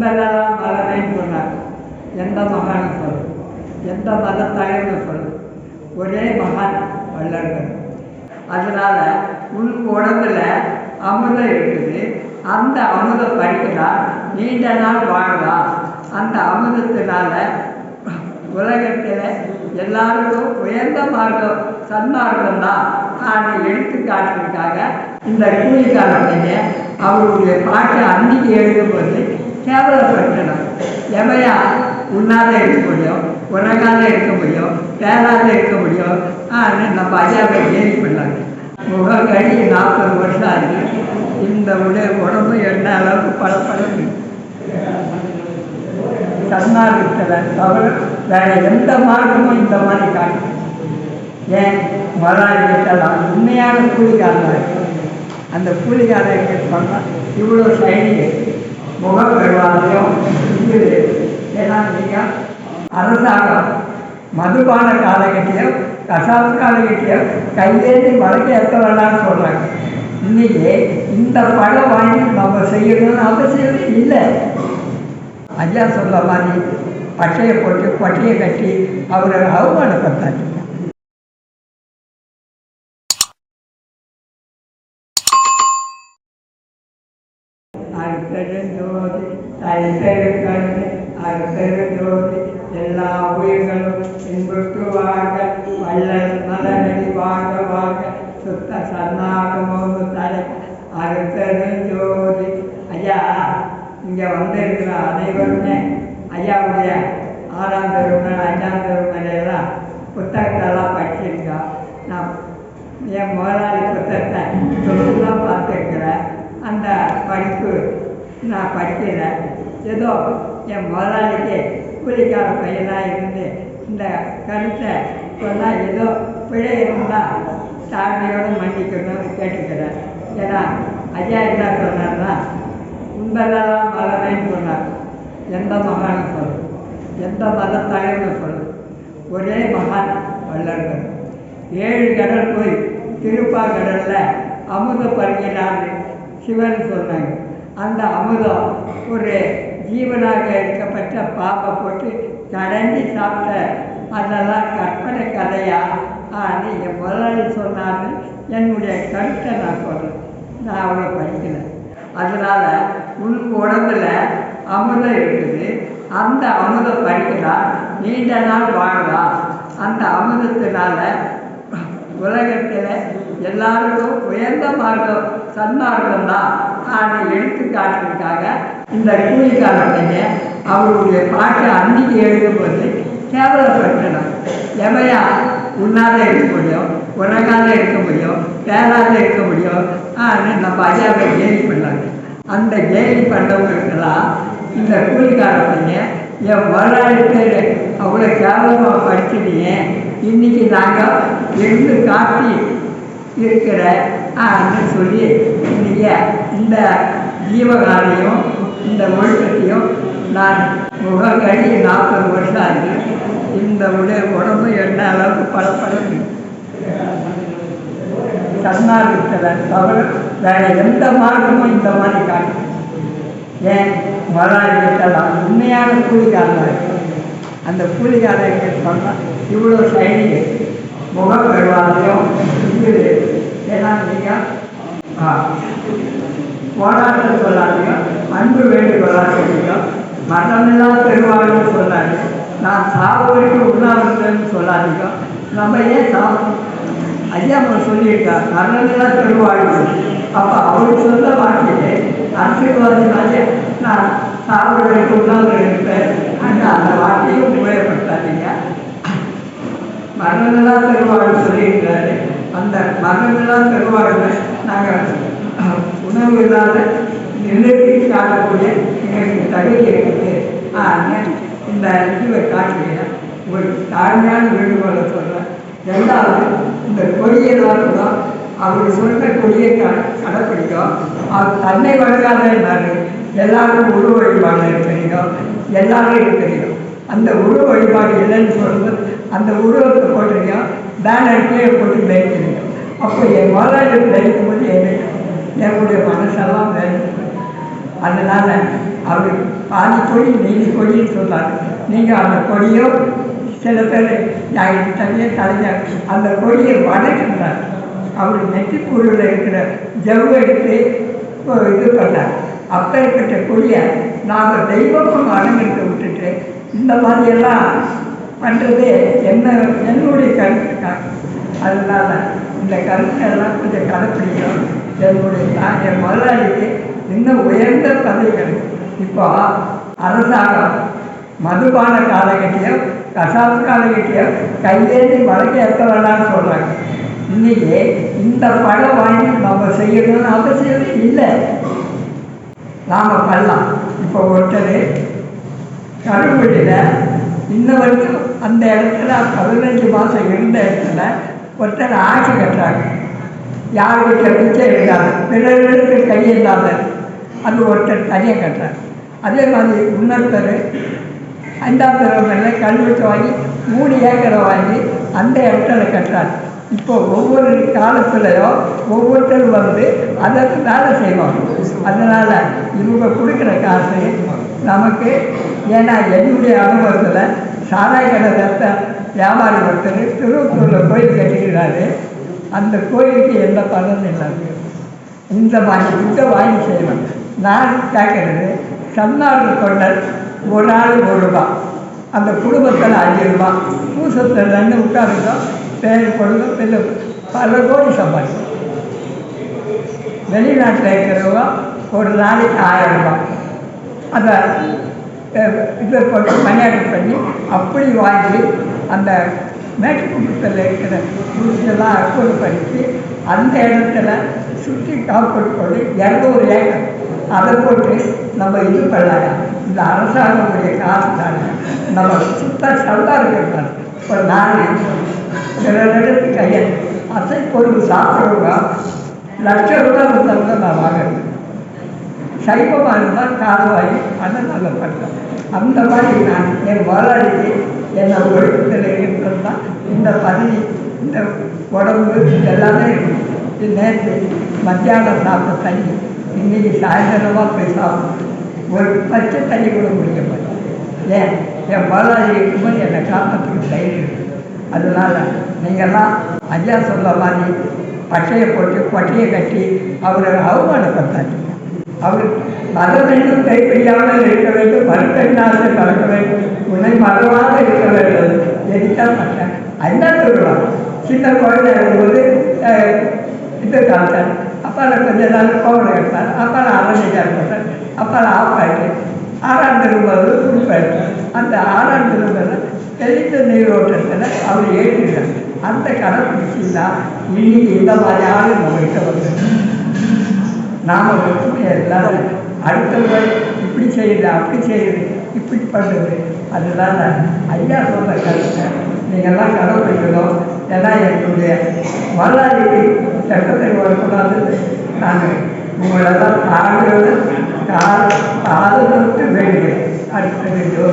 உண்டதெல்லாம் வளரேன்னு சொன்னார். எந்த மகான் சொல், எந்த மதத்தலைன்னு சொல், ஒரே மகான் வள்ளல்கள். அதனால உன் உடம்புல அமுதம் இருக்குது. அந்த அமுதம் படிக்கலாம், நீண்ட நாள் வாழலாம். அந்த அமுதத்தினால உலகத்தில் எல்லாருக்கும் உயர்ந்த மார்க்கம் சன்மார்க்கம் தான். நான் எடுத்துக்காட்டுக்காக இந்த கூலிக்காரங்க அவருடைய பாட்டை அன்னைக்கு எழுதும்போது கேவலப்பட்டணும். எவையா உன்னாத இருக்க முடியும், உனக்காக இருக்க முடியும், பேராத இருக்க முடியும். நம்ம ஐயாவை கேள்வி பண்ணாங்க. முகம் கழி 40 வருஷம் ஆகுது. இந்த உடம்பு என்ன அளவுக்கு பலப்படணும். சன்மார்க்கத்தில் தவிர வேற எந்த மார்க்கமும் இந்த மாதிரி காட்டும். ஏன் முதலாளிகிட்டலாம் உண்மையான கூலிக்காரனாக இருக்கும். அந்த கூலிக்காரங்க சொன்னால் இவ்வளோ சைனிங்க முகப்பெருவாதையும் இருக்குது. ஏன்னா நீங்கள் அரசாங்கம் மதுபான காலகட்டியம் கசாப்பு காலகட்டியம் கையேந்தி வழக்கு ஏற்க வேண்டாம்னு சொல்கிறாங்க. இன்னைக்கு இந்த படம் வாங்கி நம்ம செய்யணும்னு அவசியம் இல்லை. ஐயா சொல்ல மாதிரி பட்டையை போட்டு பட்டையை கட்டி அவரை அவமானப்படுத்தாங்க. ஜோதி ஜோதி எல்லா உயிர்களும் இன்புற்றுவாங்க. வள்ளல் நலனடி வாங்க வாங்க சுத்த சன்னாகமோது தலை அருத்தெருஞ்சோதி. ஐயா இங்கே வந்திருக்கிற அனைவருமே ஐயாவுடைய 6ஆம் பெருமன் 5ஆம் பெருமனையெல்லாம் புத்தகத்தெல்லாம் படிச்சிருக்கா. நான் என் முதலாளி புத்தகத்தை சொல்லலாம் பார்த்துருக்கிறேன். அந்த படிப்பு நான் படிக்கல. ஏதோ என் முதலாளிக்கு கூலிக்கார பையனாக இருந்து இந்த கருத்தை சொன்னால் ஏதோ பிழை இருந்தால் சாமியோடு மன்னிக்கணும்னு கேட்டுக்கிறேன். ஏன்னா ஐயா என்ன சொன்னார்னா உண்டதெல்லாம் வளரேன்னு சொன்னார். எந்த மகான் சொல், எந்த மதத்தலைன்னு சொல், ஒரே மகான் வள்ளல்கள். 7 கடல் போய் திருப்பாக்கடலில் அமுதம் பருகினார் சிவன் சொன்னாங்க. அந்த அமுதம் ஒரு ஜீவனாக இருக்கப்பட்ட பாப்பை போட்டு கடைஞ்சி சாப்பிட்ட அதெல்லாம் கற்பனை கதையா என் முதலாளி சொன்னார்னு என்னுடைய கருத்தை நான் சொல்கிறேன். நான் அவ்வளோ படிக்கலை. அதனால் உன் உடம்புல அமுதம் இருக்குது. அந்த அமுதம் படிக்கலாம், நீண்ட நாள் வாழலாம். அந்த அமுதத்தினால உலகத்தில் எல்லாருக்கும் உயர்ந்த மார்க்கம் சன்மார்க்கம் தான். நான் எடுத்துக்காட்டுக்காக இந்த கூலிக்காரங்க அவருடைய பாட்டை அன்னைக்கு எழுதும்போது கேவலப்பட்டணும். எவையா உன்னாத இருக்க முடியும், உனக்காக இருக்க முடியும், பேராத இருக்க முடியும். நம்ம ஐயாவை கேலி பண்ணாங்க. அந்த கேலி பண்ணவங்களுக்கெல்லாம் இந்த கூலிக்காரங்க என் முதலாளி பேர் அவ்வளோ கேவலமாக படிச்சுட்டீங்க, இன்னைக்கு நாங்கள் எழுந்து காட்டி இருக்கிற சொல்லி இன்னைக்கு இந்த ஜீவகாலையும் இந்த ஒழுக்கத்தையும் நான் முகம் கழி 40 வருஷம் ஆகுது. இந்த உடம்பு என்ன அளவுக்கு பலப்படணும். சன்மார்க்கத்தில் தவிர வேற எந்த மார்க்கமும் இந்த மாதிரி காட்டும். ஏன் முதலாளிகிட்டலாம் உண்மையான கூலிக்காரனாக இருக்கும். அந்த கூலிக்காரங்க சொன்னால் இவ்வளோ சைனிங்க முகப்பெருவாதையும் இருக்குது. ஏன்னா நீங்கள் போராட்டம் சொல்லாதீங்க, அன்பு வேண்டுகோளாக இருக்கீங்க, மரணமில்லாத பெருவாழ்வு சொல்லாது. நான் சாவு வரைக்கும் உண்ணாவிரதம்னு சொல்லாதீங்க. நம்ம ஏன் சாப்பிடும் ஐயா சொல்லியிருக்கார் மரணமில்லா பெருவாழ்வு. அப்போ அவர் சொல்ல வாக்கிலே அரசியல்வாதினாலே நான் சாவு வரைக்கும் உண்ணாவிரதம் இருப்பேன். அந்த வார்த்தையும் உபயோகப்படுத்தாதீங்க. மரணமில்லா பெருவாழ்வு சொல்லியிருக்கிறாரு. அந்த மரணமில்லா பெருவாழ்வை நாங்கள் உணவு இல்லாத நிலைக்கு காட்டக்கூடிய எங்களுக்கு தகுதி இருக்குது. இந்த இதுவை காட்டுகிறேன். ஒரு தாழ்மையான வேண்டுகோளை சொல்கிறேன். 2வது இந்த கொடியை தான் அவர் சொல்கிற கொடியை கடைப்பிடிக்கும். அவர் தன்னை வழங்காதன்னாரு. எல்லாருக்கும் உருவ வழிபாடு தெரியும், எல்லாரும் இருக்கிறீங்க. அந்த உருவ வழிபாடு இல்லைன்னு சொல்லுறது அந்த உருவத்தை போட்டுருக்கீங்க, பேனர் கீழே போட்டு லைக்கிறீங்க. அப்போ என் முதலாளி லைக்கும் போது என்னுடைய மனசெல்லாம் வேணும். அதனால் அவர் பாதி கொடி நெய்தி கொடின்னு சொன்னாங்க. நீங்கள் அந்த கொடியோ சில பேர் நான் தனியாக கலைஞர் அந்த கொடியை வணங்குறார். அவர் நெற்றிப்பூரில் இருக்கிற ஜவ்வு எடுத்து இது பண்ணார். அப்பேற்பட்ட கொடியை நாங்கள் தெய்வமும் வணங்கிட்டு விட்டுட்டு இந்த மாதிரியெல்லாம் பண்ணுறது என்னுடைய கருத்துக்காக. அதனால இந்த கருத்தெல்லாம் கொஞ்சம் கடைப்பிடிக்கணும். என் முதலாளிக்கு இன்னும் உயர்ந்த பதவிகள். இப்போ அரசாங்கம் மதுபான காலகட்டியம் கசாப்பு காலகட்டியம் கையேந்தி வழக்கு ஏற்க வேணாம்னு சொல்கிறாங்க. இன்னைக்கு இந்த படம் வாங்கி நம்ம செய்யணும்னு அவசியம் இல்லை. நாம் பண்ணலாம். இப்போ ஒருத்தர் கருவடியில் இன்ன வரைக்கும் அந்த இடத்துல 15 மாதம் இருந்த இடத்துல ஒருத்தர் ஆட்சி கட்டுறாங்க. யாருக்கிட்ட பிச்சை எடுக்காது, பிறருக்கு கையில்லாத அது ஒருத்தர் தனியாக கட்டுறார். அதே மாதிரி இன்னொருத்தர் 5ஆம் தலைமுறையில் கல்வெட்டு வாங்கி 3 ஏக்கரை வாங்கி அந்த இடத்துல கட்டுறாரு. இப்போ ஒவ்வொரு காலத்துலையோ ஒவ்வொருத்தரும் வந்து அதற்கு வேலை செய்வாங்க. அதனால் இவங்க கொடுக்குற காசு நமக்கு, ஏன்னா என்னுடைய அனுபவத்தில் சாராய கடை தத்த வியாபாரி ஒருத்தர் திருவத்தூரில் கோயில் கட்டிக்கிறாரு. அந்த கோயிலுக்கு எந்த பலனும் இல்லாது இந்த மாதிரி இதை வாங்கி செய்யணும். நான் கேட்குறது சன்னாடு தொண்டர் ஒரு ஆள் ₹1, அந்த குடும்பத்தில் ₹5, பூசத்தில் 2 உட்காருந்தோம், பேர் கொடுங்க, பெரிய பல கோடி சம்பாதிக்கும். வெளிநாட்டில் இருக்கிறவங்க ஒரு நாளைக்கு ₹1000 அதை இதை போட்டு மணியாடி பண்ணி அப்படி வாங்கி அந்த மேட்டுக்குப்பத்தில் இருக்கிற குடிசெல்லாம் அற்புதம் படித்து அந்த இடத்துல சுற்றி காப்பீடு போட்டு 200 ஏக்கர் அதை போட்டு நம்ம இது பண்ணாங்க. இந்த அரசாங்கத்துடைய காசு தாங்க நம்ம சுத்தம் சல்லா இருக்கிறாங்க. இப்போ நான் சில இடத்துக்கு கையில் அசை பொருள் சாப்பிட்றவங்க ₹1,00,000 கொடுத்தாங்க நான் வாங்குறேன். சைவமாக இருந்தால் காலவாகி அதை நாங்கள் பண்ணுறோம். அந்த மாதிரி நான் என் முதலாளிக்கு என்னை ஒழுக்கத்தில் இருக்கிறது தான் இந்த பதவி, இந்த உடம்பு எல்லாமே இருக்கும். இது நேற்று மத்தியானம் சாப்பிட்ட தண்ணி இன்றைக்கி சாயந்தரமாக போய் சாப்பிடும். ஒரு பச்சை தண்ணி கூட முடிய மாட்டேன். ஏன் என் முதலாளி இருக்கும்போது என்னை காப்பத்துக்கு தைரியம் இருக்குது. அதனால் நீங்கள்லாம் ஐயா சொல்ல மாதிரி பட்டையை போட்டு கொட்டையை கட்டி அவரை அவமானப்படுத்தாதீங்க. அவர் மத வேண்டும் கைப்பிடியாமல் இருக்க வேண்டும், மறுபெண்ணாக கலக்க வேண்டும், உன்னை மதமாக இருக்க வேண்டும். எதுக்காக மாட்டேன் ஐயா சொல்லுவாங்க. சின்ன குழந்தை இருக்கும்போது இது காத்தார், அப்பாவை கொஞ்ச நாள் கோவலை எடுத்தார், அப்பாவை அரசியாக போட்டார், அப்பாவை ஆஃப் ஆகிட்டு 6ஆம் திரும்பது குறிப்பாயிட்டு அந்த 6ஆம் திரும்பல தெளிந்த நீரோட்டத்தில் அவர் ஏற்றினார். அந்த கடைப்பிடிச்சின்னா இன்னைக்கு இந்த மாதிரி ஆள் நம்மகிட்ட வந்து நாம் ஒற்றுமையை எல்லாரும் அடுத்தவங்க இப்படி செய்யுது அப்படி செய்யுது இப்படி பண்ணுறது. அதனால ஐயா சொல்ல கருத்தை நீங்கள்லாம் கடைப்பிடிக்கணும். ஏன்னா என்னுடைய வரலாறு சட்டத்தை வரக்கூடாது. நாங்கள் உங்களெல்லாம் காது தொட்டு வேண்டுகிறேன். அடுத்த வீடியோ